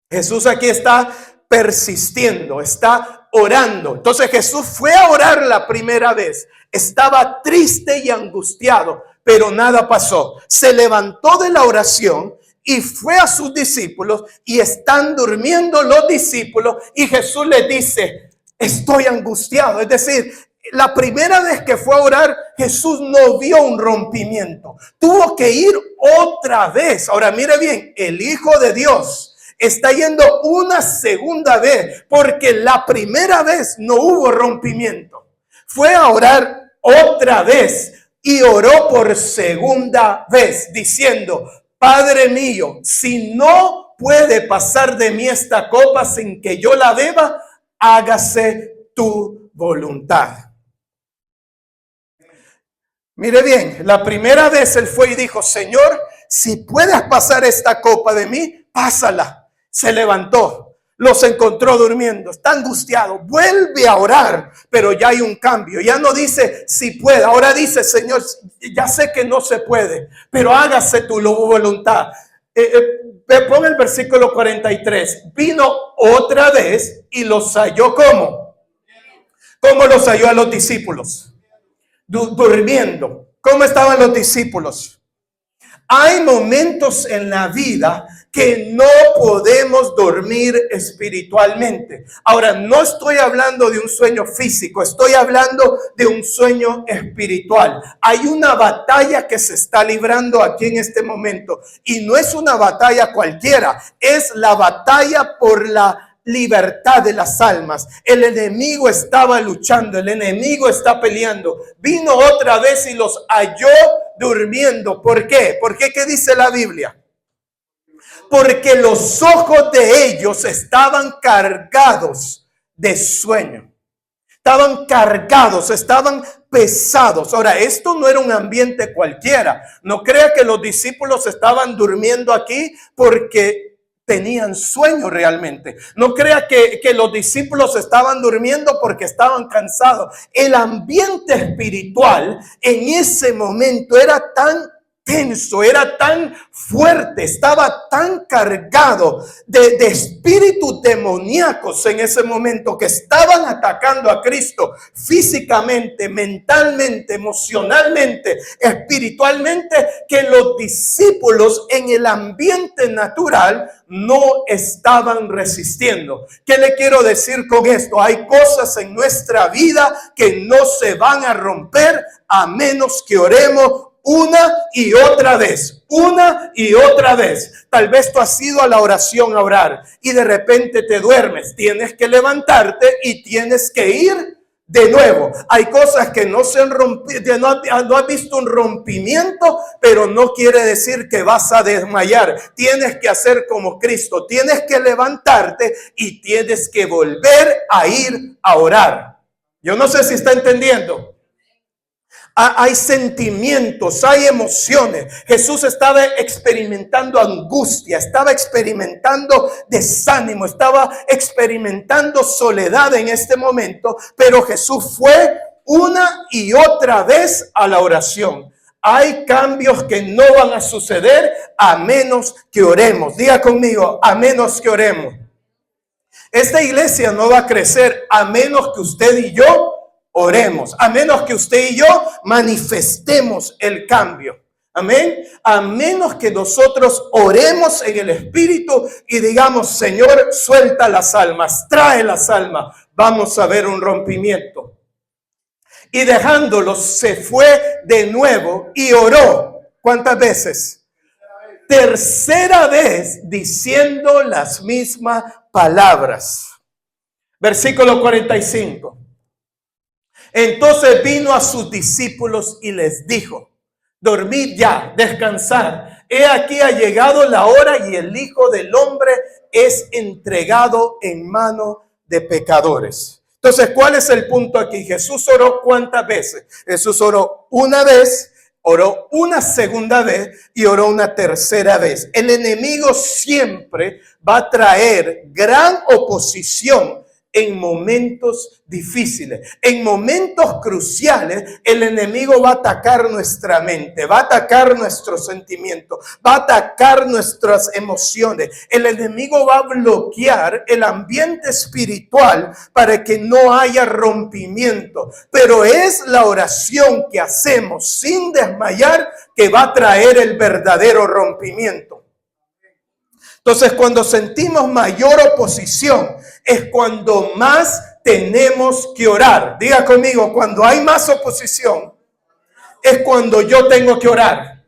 Jesús aquí está persistiendo, está orando. Entonces Jesús fue a orar la primera vez. Estaba triste y angustiado, pero nada pasó. Se levantó de la oración y fue a sus discípulos y están durmiendo los discípulos y Jesús les dice: estoy angustiado. Es decir, la primera vez que fue a orar, Jesús no vio un rompimiento. Tuvo que ir otra vez. Ahora mire bien, el Hijo de Dios está yendo una segunda vez porque la primera vez no hubo rompimiento. Fue a orar otra vez y oró por segunda vez diciendo: Padre mío, si no puede pasar de mí esta copa sin que yo la beba, hágase tu voluntad. Mire bien, la primera vez él fue y dijo: Señor, si puedes pasar esta copa de mí, pásala. Se levantó, los encontró durmiendo, está angustiado, vuelve a orar, pero ya hay un cambio. Ya no dice si puede, ahora dice: Señor, ya sé que no se puede, pero hágase tu voluntad. Pon el versículo 43. Vino otra vez y los halló ¿cómo? ¿Cómo los halló a los discípulos? Durmiendo. ¿Cómo estaban los discípulos? Hay momentos en la vida que no podemos dormir espiritualmente. Ahora, no estoy hablando de un sueño físico, estoy hablando de un sueño espiritual. Hay una batalla que se está librando aquí en este momento y no es una batalla cualquiera, es la batalla por la libertad de las almas. El enemigo estaba luchando, el enemigo está peleando. Vino otra vez y los halló durmiendo. ¿Por qué? Porque ¿qué dice la Biblia? Porque los ojos de ellos estaban cargados de sueño. Estaban cargados, estaban pesados. Ahora, esto no era un ambiente cualquiera. No crea que los discípulos estaban durmiendo aquí porque tenían sueño realmente. No crea que los discípulos estaban durmiendo porque estaban cansados. El ambiente espiritual en ese momento era tan tenso, era tan fuerte, estaba tan cargado de espíritus demoníacos en ese momento que estaban atacando a Cristo físicamente, mentalmente, emocionalmente, espiritualmente, que los discípulos en el ambiente natural no estaban resistiendo. ¿Qué le quiero decir con esto? Hay cosas en nuestra vida que no se van a romper a menos que oremos una y otra vez, una y otra vez. Tal vez tú has ido a la oración a orar y de repente te duermes. Tienes que levantarte y tienes que ir de nuevo. Hay cosas que no se han rompido, no has visto un rompimiento, pero no quiere decir que vas a desmayar. Tienes que hacer como Cristo. Tienes que levantarte y tienes que volver a ir a orar. Yo no sé si está entendiendo. Hay sentimientos, hay emociones. Jesús estaba experimentando angustia, estaba experimentando desánimo, estaba experimentando soledad en este momento, pero Jesús fue una y otra vez a la oración. Hay cambios que no van a suceder a menos que oremos. Diga conmigo, a menos que oremos. Esta iglesia no va a crecer a menos que usted y yo oremos, a menos que usted y yo manifestemos el cambio. Amén. A menos que nosotros oremos en el Espíritu y digamos, Señor, suelta las almas, trae las almas, vamos a ver un rompimiento. Y dejándolos, se fue de nuevo y oró. ¿Cuántas veces? Tercera vez diciendo las mismas palabras. Versículo 45. Entonces vino a sus discípulos y les dijo, dormid ya, descansad. He aquí ha llegado la hora y el Hijo del Hombre es entregado en mano de pecadores. Entonces, ¿cuál es el punto aquí? Jesús oró ¿cuántas veces? Jesús oró una vez, oró una segunda vez y oró una tercera vez. El enemigo siempre va a traer gran oposición en momentos difíciles, en momentos cruciales. El enemigo va a atacar nuestra mente, va a atacar nuestros sentimientos, va a atacar nuestras emociones. El enemigo va a bloquear el ambiente espiritual para que no haya rompimiento. Pero es la oración que hacemos sin desmayar que va a traer el verdadero rompimiento. Entonces, cuando sentimos mayor oposición, es cuando más tenemos que orar. Diga conmigo, cuando hay más oposición, es cuando yo tengo que orar.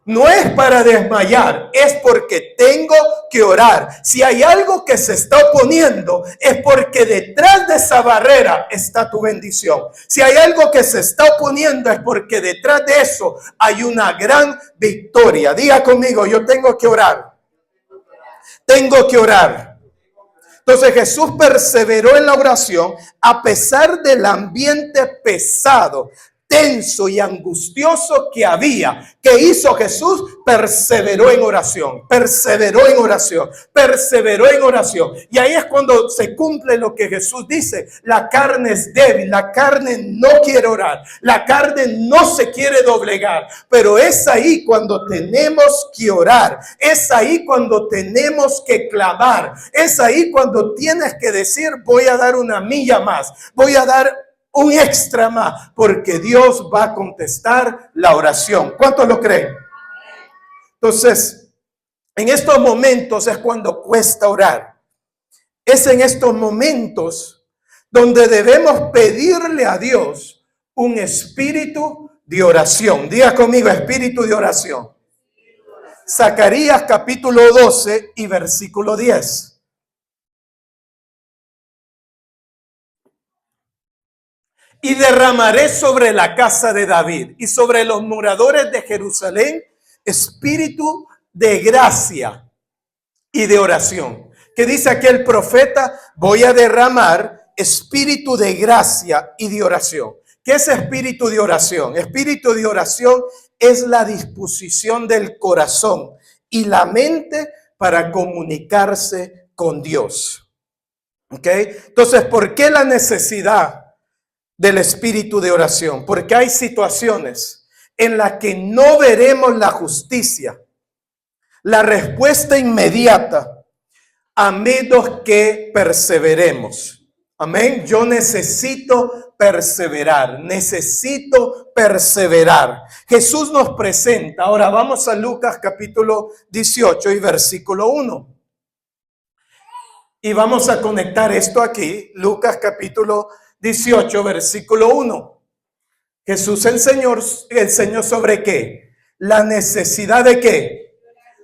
No es para desmayar, es porque tengo que orar. Si hay algo que se está oponiendo, es porque detrás de esa barrera está tu bendición. Si hay algo que se está oponiendo, es porque detrás de eso hay una gran victoria. Diga conmigo, yo tengo que orar. Tengo que orar. Entonces Jesús perseveró en la oración a pesar del ambiente pesado, tenso y angustioso que había. ¿Qué hizo Jesús? Perseveró en oración, perseveró en oración, perseveró en oración. Y ahí es cuando se cumple lo que Jesús dice: la carne es débil, la carne no quiere orar, la carne no se quiere doblegar. Pero es ahí cuando tenemos que orar, es ahí cuando tenemos que clamar, es ahí cuando tienes que decir: voy a dar una milla más, voy a dar un extra más, porque Dios va a contestar la oración. ¿Cuántos lo creen? Entonces, en estos momentos es cuando cuesta orar. Es en estos momentos donde debemos pedirle a Dios un espíritu de oración. Diga conmigo: espíritu de oración. Zacarías capítulo 12 y versículo 10. Y derramaré sobre la casa de David y sobre los moradores de Jerusalén espíritu de gracia y de oración. ¿Qué dice aquí el profeta? Voy a derramar espíritu de gracia y de oración. ¿Qué es espíritu de oración? Espíritu de oración es la disposición del corazón y la mente para comunicarse con Dios. ¿Ok? Entonces, ¿por qué la necesidad del espíritu de oración? Porque hay situaciones en las que no veremos la justicia, la respuesta inmediata, a menos que perseveremos. Amén. Yo necesito perseverar, necesito perseverar. Jesús nos presenta. Ahora vamos a Lucas capítulo 18 y versículo 1. Y vamos a conectar esto aquí. Lucas capítulo 18, versículo 1. Jesús enseñó sobre qué? La necesidad de qué?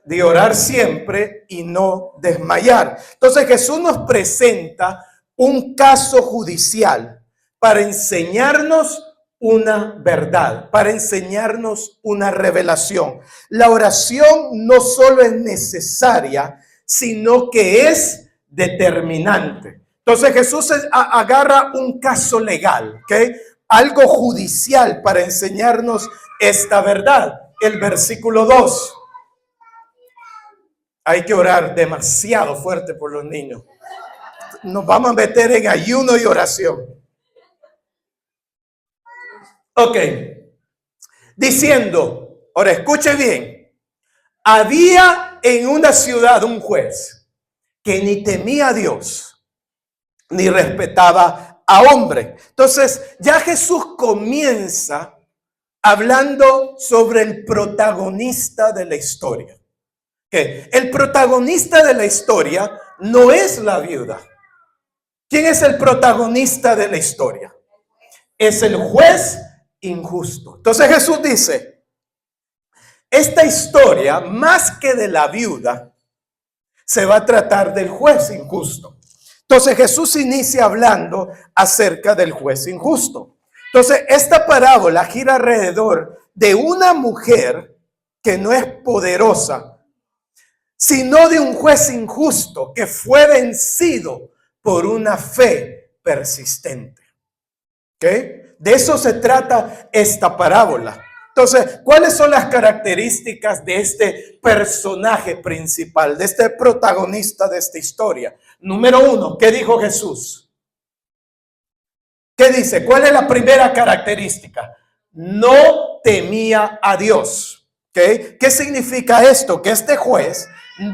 De orar siempre y no desmayar. Entonces Jesús nos presenta un caso judicial para enseñarnos una verdad, para enseñarnos una revelación. La oración no solo es necesaria, sino que es determinante. Entonces Jesús agarra un caso legal, ¿ok? Algo judicial para enseñarnos esta verdad. El versículo 2. Hay que orar demasiado fuerte por los niños. Nos vamos a meter en ayuno y oración. Ok. Diciendo, ahora escuche bien. Había en una ciudad un juez que ni temía a Dios, ni respetaba a hombre. Entonces, ya Jesús comienza hablando sobre el protagonista de la historia. ¿Qué? El protagonista de la historia no es la viuda. ¿Quién es el protagonista de la historia? Es el juez injusto. Entonces Jesús dice, esta historia, más que de la viuda, se va a tratar del juez injusto. Entonces Jesús inicia hablando acerca del juez injusto. Entonces esta parábola gira alrededor de una mujer que no es poderosa, sino de un juez injusto que fue vencido por una fe persistente. ¿Ok? De eso se trata esta parábola. Entonces, ¿cuáles son las características de este personaje principal, de este protagonista de esta historia? Número 1, ¿qué dijo Jesús? ¿Qué dice? ¿Cuál es la primera característica? No temía a Dios. ¿Ok? ¿Qué significa esto? Que este juez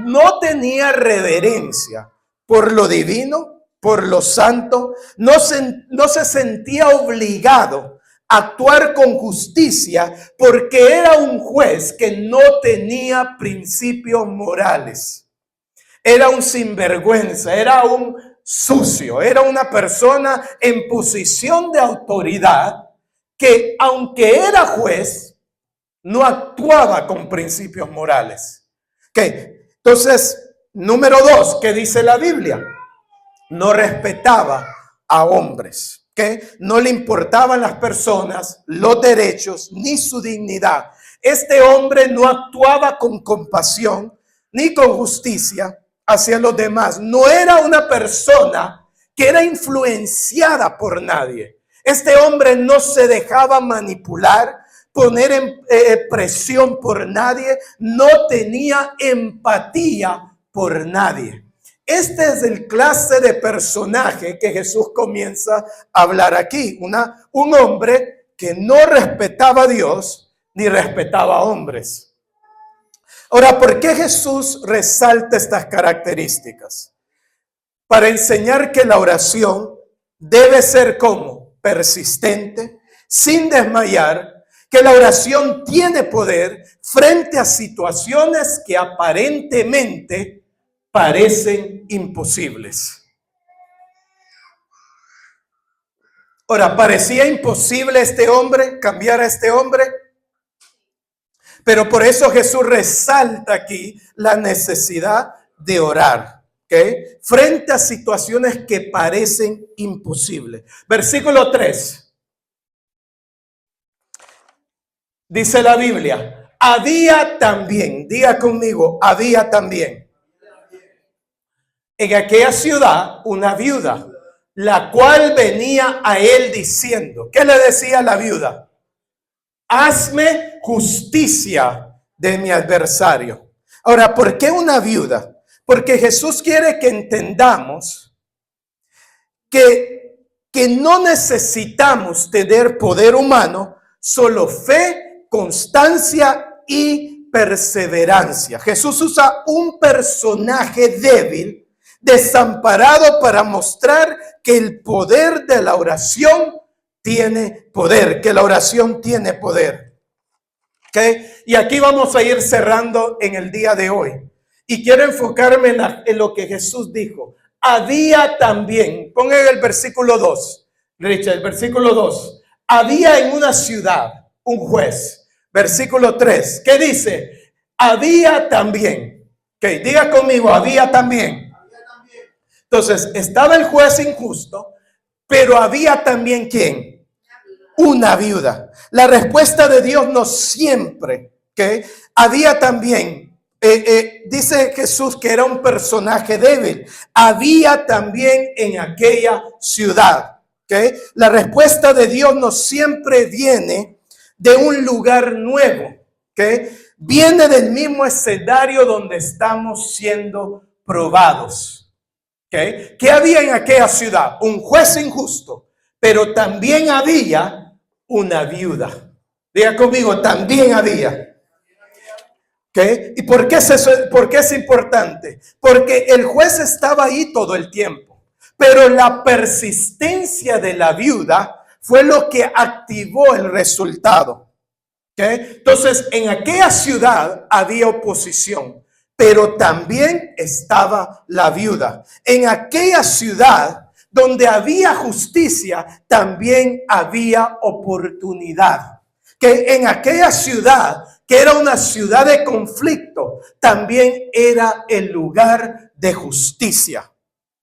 no tenía reverencia por lo divino, por lo santo, no se sentía obligado a actuar con justicia porque era un juez que no tenía principios morales. Era un sinvergüenza, era un sucio, era una persona en posición de autoridad que, aunque era juez, no actuaba con principios morales. ¿Qué? Entonces, número 2, ¿qué dice la Biblia? No respetaba a hombres, ¿qué? No le importaban las personas, los derechos, ni su dignidad. Este hombre no actuaba con compasión ni con justicia hacia los demás. No era una persona que era influenciada por nadie. Este hombre no se dejaba manipular, poner en presión por nadie, no tenía empatía por nadie. Este es el clase de personaje que Jesús comienza a hablar aquí. Un hombre que no respetaba a Dios ni respetaba a hombres. Ahora, ¿por qué Jesús resalta estas características? Para enseñar que la oración debe ser como persistente, sin desmayar, que la oración tiene poder frente a situaciones que aparentemente parecen imposibles. Ahora, ¿parecía imposible este hombre, cambiar a este hombre? Pero por eso Jesús resalta aquí la necesidad de orar, ¿ok? Frente a situaciones que parecen imposibles. Versículo 3. Dice la Biblia, había también, diga conmigo, había también en aquella ciudad una viuda, la cual venía a él diciendo, ¿qué le decía la viuda? Hazme justicia de mi adversario. Ahora, ¿por qué una viuda? Porque Jesús quiere que entendamos que no necesitamos tener poder humano, solo fe, constancia y perseverancia. Jesús usa un personaje débil, desamparado, para mostrar que el poder de la oración tiene poder, que la oración tiene poder. ¿Okay? Y aquí vamos a ir cerrando en el día de hoy. Y quiero enfocarme en lo que Jesús dijo. Había también, pongan el versículo 2, Richard, el versículo 2. Había en una ciudad un juez. Versículo 3, ¿qué dice? Había también. Okay, diga conmigo, había también. Entonces, estaba el juez injusto, pero había también ¿quién? Una viuda. La respuesta de Dios no siempre, ¿okay? Había también, dice Jesús que era un personaje débil. Había también en aquella ciudad, ¿okay? La respuesta de Dios no siempre viene de un lugar nuevo, ¿okay? Viene del mismo escenario donde estamos siendo probados, ¿okay? ¿Qué había en aquella ciudad? Un juez injusto, pero también había una viuda. Diga conmigo, también había. ¿Okay? ¿Y por qué es importante? Porque el juez estaba ahí todo el tiempo, pero la persistencia de la viuda fue lo que activó el resultado. ¿Okay? Entonces, en aquella ciudad había oposición, pero también estaba la viuda. En aquella ciudad donde había justicia, también había oportunidad. Que en aquella ciudad, que era una ciudad de conflicto, también era el lugar de justicia.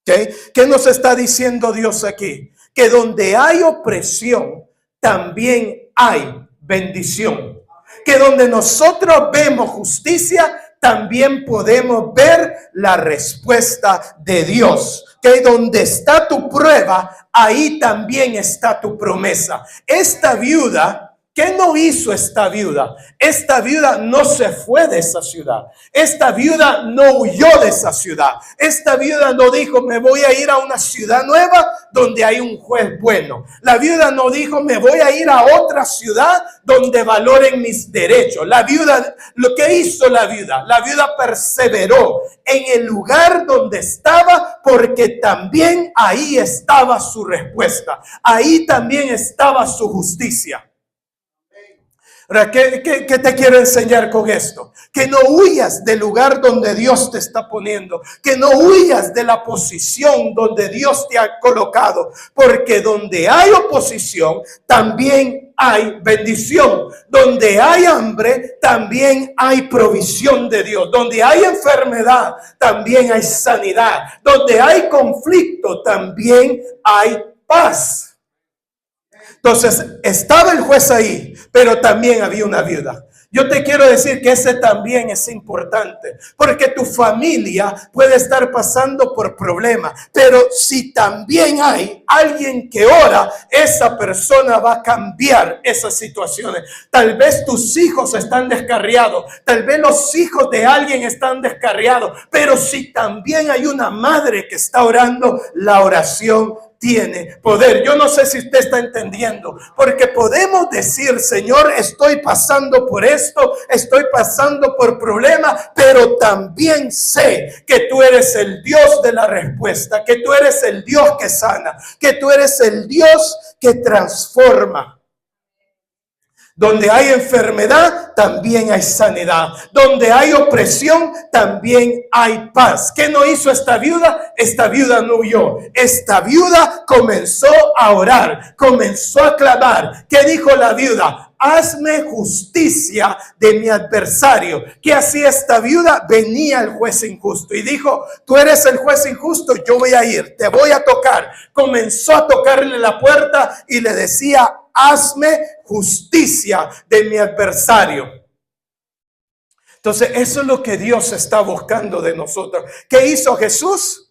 ¿Okay? ¿Qué nos está diciendo Dios aquí? Que donde hay opresión, también hay bendición. Que donde nosotros vemos justicia, también podemos ver la respuesta de Dios. Que donde está tu prueba, ahí también está tu promesa. Esta viuda, ¿qué no hizo esta viuda? Esta viuda no se fue de esa ciudad. Esta viuda no huyó de esa ciudad. Esta viuda no dijo, me voy a ir a una ciudad nueva donde hay un juez bueno. La viuda no dijo, me voy a ir a otra ciudad donde valoren mis derechos. La viuda, lo que hizo la viuda perseveró en el lugar donde estaba, porque también ahí estaba su respuesta. Ahí también estaba su justicia. ¿Qué te quiero enseñar con esto? Que no huyas del lugar donde Dios te está poniendo. Que no huyas de la posición donde Dios te ha colocado. Porque donde hay oposición, también hay bendición. Donde hay hambre, también hay provisión de Dios. Donde hay enfermedad, también hay sanidad. Donde hay conflicto, también hay paz. Entonces, estaba el juez ahí, pero también había una viuda. Yo te quiero decir que ese también es importante, porque tu familia puede estar pasando por problemas, pero si también hay alguien que ora, esa persona va a cambiar esas situaciones. Tal vez tus hijos están descarriados, tal vez los hijos de alguien están descarriados, pero si también hay una madre que está orando, la oración tiene poder. Yo no sé si usted está entendiendo, porque podemos decir, Señor, estoy pasando por esto, estoy pasando por problemas, pero también sé que tú eres el Dios de la respuesta, que tú eres el Dios que sana, que tú eres el Dios que transforma. Donde hay enfermedad, también hay sanidad. Donde hay opresión, también hay paz. ¿Qué no hizo esta viuda? Esta viuda no huyó. Esta viuda comenzó a orar, comenzó a clamar. ¿Qué dijo la viuda? Hazme justicia de mi adversario. ¿Qué hacía esta viuda? Venía el juez injusto y dijo, tú eres el juez injusto, yo voy a ir, te voy a tocar. Comenzó a tocarle la puerta y le decía, hazme justicia de mi adversario. Entonces, eso es lo que Dios está buscando de nosotros. ¿Qué hizo Jesús?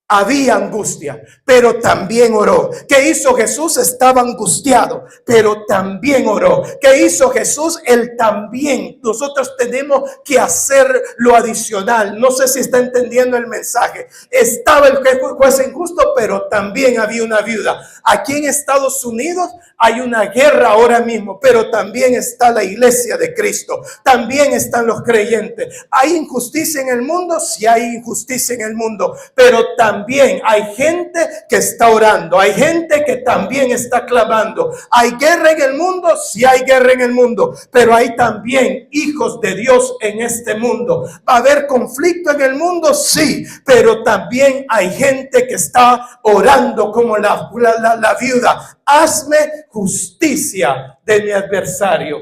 Había angustia, pero también oró. ¿Qué hizo Jesús? Estaba angustiado, pero también oró. ¿Qué hizo Jesús? Él también. Nosotros tenemos que hacer lo adicional. No sé si está entendiendo el mensaje. Estaba el juez injusto, pero también había una viuda. Aquí en Estados Unidos hay una guerra ahora mismo, pero también está la iglesia de Cristo. También están los creyentes. ¿Hay injusticia en el mundo? Sí hay injusticia en el mundo, pero también hay gente que está orando. Hay gente que también está clamando. ¿Hay guerra en el mundo? Sí hay guerra en el mundo, pero hay también hijos de Dios en este mundo. ¿Va a haber conflicto en el mundo? Sí, pero también hay gente que está orando como la viuda. Hazme justicia de mi adversario.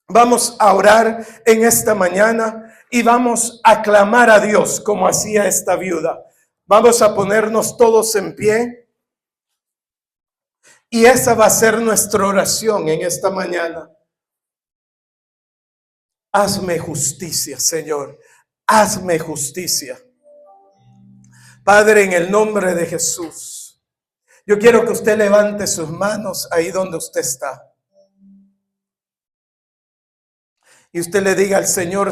Vamos a orar en esta mañana y vamos a clamar a Dios como hacía esta viuda. Vamos a ponernos todos en pie y esa va a ser nuestra oración en esta mañana. Hazme justicia, Señor. Hazme justicia. Padre, en el nombre de Jesús, yo quiero que usted levante sus manos ahí donde usted está. Y usted le diga al Señor,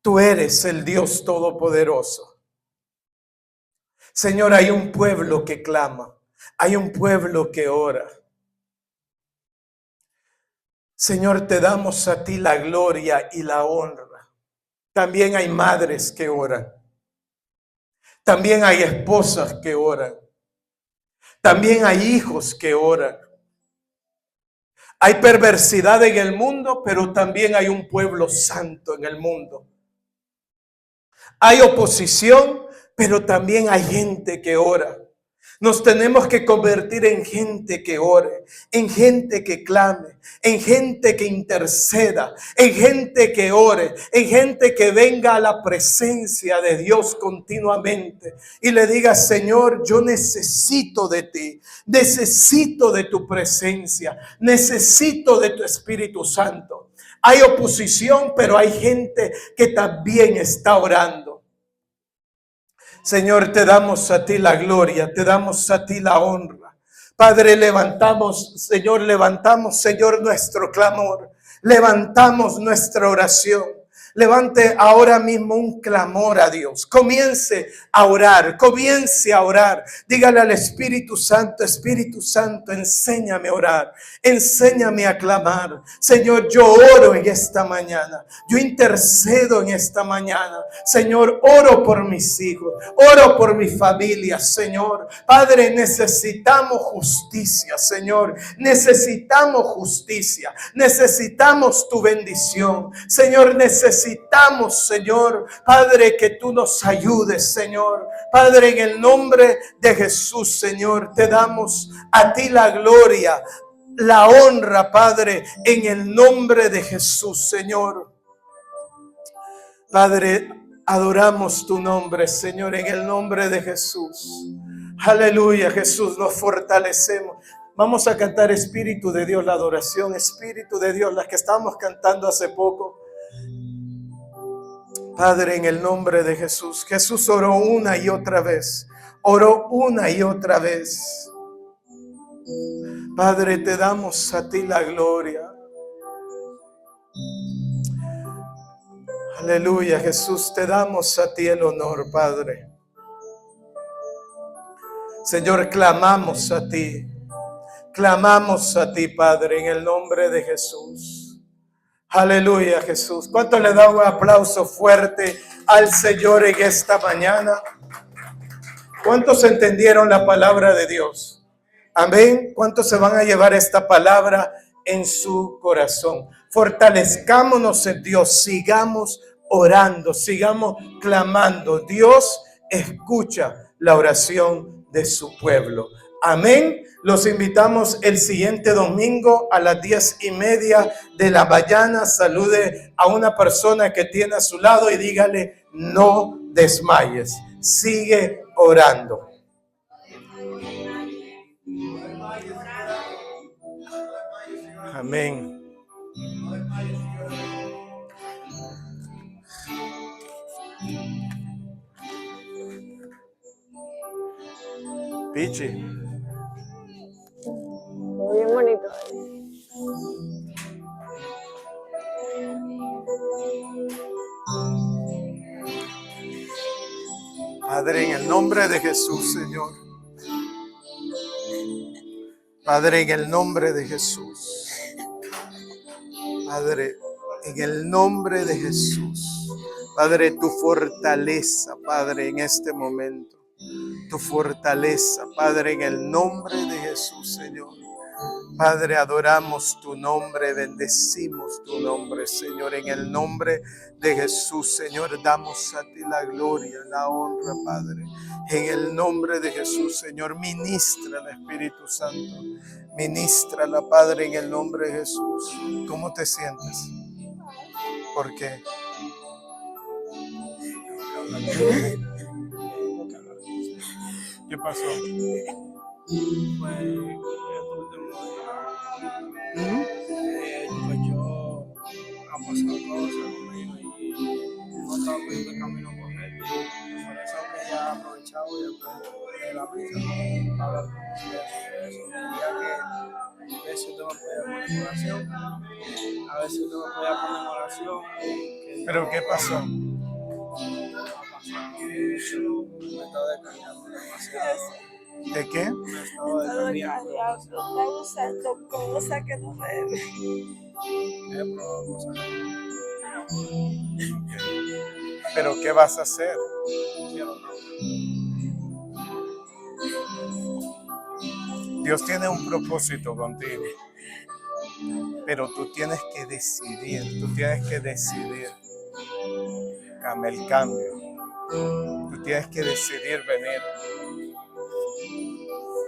tú eres el Dios Todopoderoso. Señor, hay un pueblo que clama, hay un pueblo que ora. Señor, te damos a ti la gloria y la honra. También hay madres que oran. También hay esposas que oran. También hay hijos que oran. Hay perversidad en el mundo, pero también hay un pueblo santo en el mundo. Hay oposición, pero también hay gente que ora. Nos tenemos que convertir en gente que ore, en gente que clame, en gente que interceda, en gente que ore, en gente que venga a la presencia de Dios continuamente y le diga, Señor, yo necesito de ti, necesito de tu presencia, necesito de tu Espíritu Santo. Hay oposición, pero hay gente que también está orando. Señor, te damos a ti la gloria, te damos a ti la honra. Padre, levantamos, Señor, nuestro clamor. Levantamos nuestra oración. Levante ahora mismo un clamor a Dios. Comience a orar, comience a orar. Dígale al Espíritu Santo, enséñame a orar, enséñame a clamar. Señor, yo oro en esta mañana, yo intercedo en esta mañana. Señor, oro por mis hijos, oro por mi familia, Señor. Padre, necesitamos justicia, Señor. Necesitamos justicia, necesitamos tu bendición. Señor, necesitamos, Señor, Padre, que tú nos ayudes, Señor. Padre, en el nombre de Jesús, Señor, te damos a ti la gloria, la honra, Padre, en el nombre de Jesús, Señor. Padre, adoramos tu nombre, Señor, en el nombre de Jesús. Aleluya, Jesús, nos fortalecemos. Vamos a cantar Espíritu de Dios, la adoración, Espíritu de Dios, la que estábamos cantando hace poco. Padre, en el nombre de Jesús. Jesús oró una y otra vez. Oró una y otra vez. Padre, te damos a ti la gloria. Aleluya, Jesús, te damos a ti el honor, Padre. Señor, clamamos a ti. Clamamos a ti, Padre, en el nombre de Jesús. Aleluya, Jesús. ¿Cuánto le da un aplauso fuerte al Señor en esta mañana? ¿Cuántos entendieron la palabra de Dios? Amén. ¿Cuántos se van a llevar esta palabra en su corazón? Fortalezcámonos en Dios. Sigamos orando. Sigamos clamando. Dios escucha la oración de su pueblo. Amén. Los invitamos el siguiente domingo a las 10:30 de la mañana. Salude a una persona que tiene a su lado y dígale: no desmayes. Sigue orando. Amén. Pichi. Muy bonito. Padre, en el nombre de Jesús, Señor. Padre, en el nombre de Jesús. Padre, en el nombre de Jesús. Padre, tu fortaleza, Padre, en este momento. Tu fortaleza, Padre, en el nombre de Jesús, Señor. Padre, adoramos tu nombre, bendecimos tu nombre, Señor, en el nombre de Jesús, Señor, damos a ti la gloria, la honra, Padre, en el nombre de Jesús, Señor, ministra el Espíritu Santo, ministra la Padre, en el nombre de Jesús. ¿Cómo te sientes? ¿Por qué? ¿Qué pasó? Pues yo ha pasado cosas conmigo y no estaba viendo el camino correcto. Por eso que ya he aprovechado y después de la misa para hablar con ustedes sobre eso. Quería que a ver si usted me podía poner en oración, a ver si usted me podía poner en oración. ¿Pero qué pasó? Me estaba descargando demasiado. ¿De qué? Me estaba descargando. Está usando cosas que no debe. He probado cosas. ¿Pero qué vas a hacer? Quiero cambiar. Dios tiene un propósito contigo, pero tú tienes que decidir, el cambio. Tú tienes que decidir venir.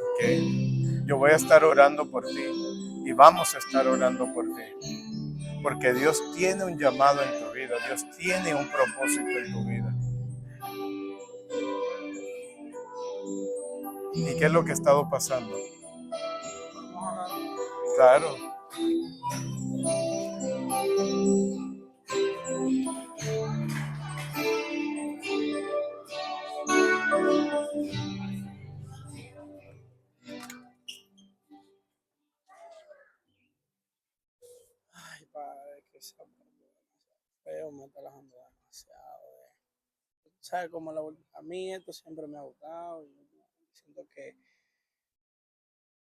¿Ok? Yo voy a estar orando por ti y vamos a estar orando por ti, porque Dios tiene un llamado en tu vida, Dios tiene un propósito en tu vida. ¿Y qué es lo que ha estado pasando? Claro. Ay, padre, que esa feo me está alejando demasiado. ¿Sabes cómo a mí esto siempre me ha gustado y siento que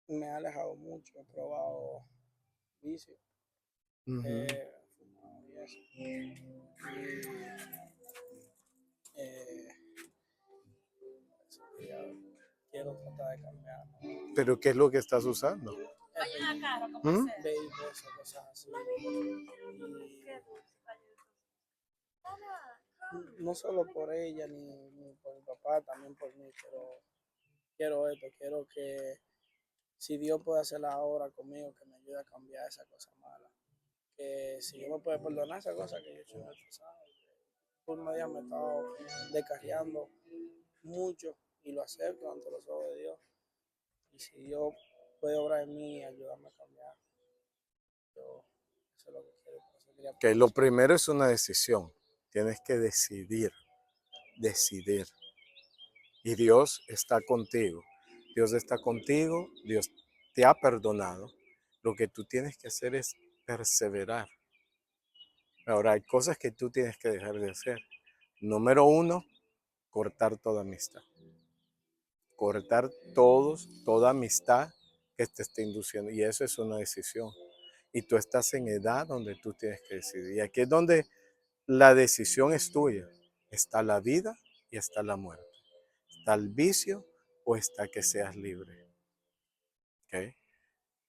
me ha alejado mucho? He probado vicio, he fumado y eso. Y quiero tratar de cambiar, ¿no? ¿Pero qué es lo que estás usando? Baby, esas cosas así. Y no solo por ella ni por mi papá, también por mí. Quiero esto, quiero que si Dios puede hacer la obra conmigo, que me ayude a cambiar esa cosa mala. Que si Dios me puede perdonar esa cosa que yo he hecho en el pasado. Por un día me he estado descarriando mucho y lo acepto ante los ojos de Dios. Y si Dios puede obrar en mí y ayudarme a cambiar, yo eso es lo que quiero. Que lo primero es una decisión. Tienes que decidir. Y Dios está contigo. Dios está contigo, Dios te ha perdonado. Lo que tú tienes que hacer es perseverar. Ahora, hay cosas que tú tienes que dejar de hacer. Número 1, cortar toda amistad. Cortar toda amistad que te esté induciendo. Y eso es una decisión. Y tú estás en edad donde tú tienes que decidir. Y aquí es donde la decisión es tuya. Está la vida y está la muerte. Está el vicio o está que seas libre. ¿Ok?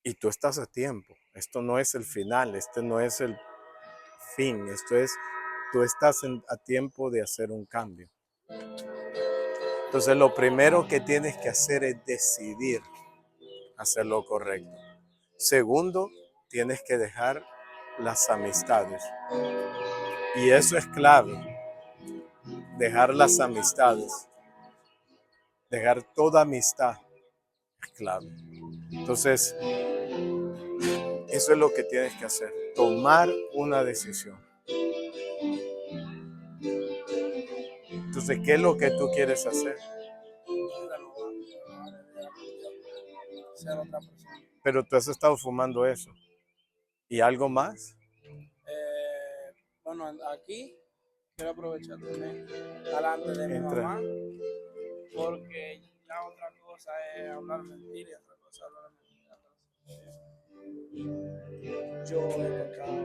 Y tú estás a tiempo. Esto no es el final. Este no es el fin. Esto es, tú estás a tiempo de hacer un cambio. Entonces lo primero que tienes que hacer es decidir hacer lo correcto. Segundo, tienes que dejar las amistades. Y eso es clave. Dejar las amistades. Dejar toda amistad es clave. Entonces, eso es lo que tienes que hacer. Tomar una decisión. Entonces, ¿qué es lo que tú quieres hacer? Ser otra persona. Pero tú has estado fumando eso. ¿Y algo más? Bueno, aquí quiero aprovechar también delante de mi Entra. mamá, porque ya otra cosa es hablar mentiras, otra cosa es hablar mentiras. Yo he pecado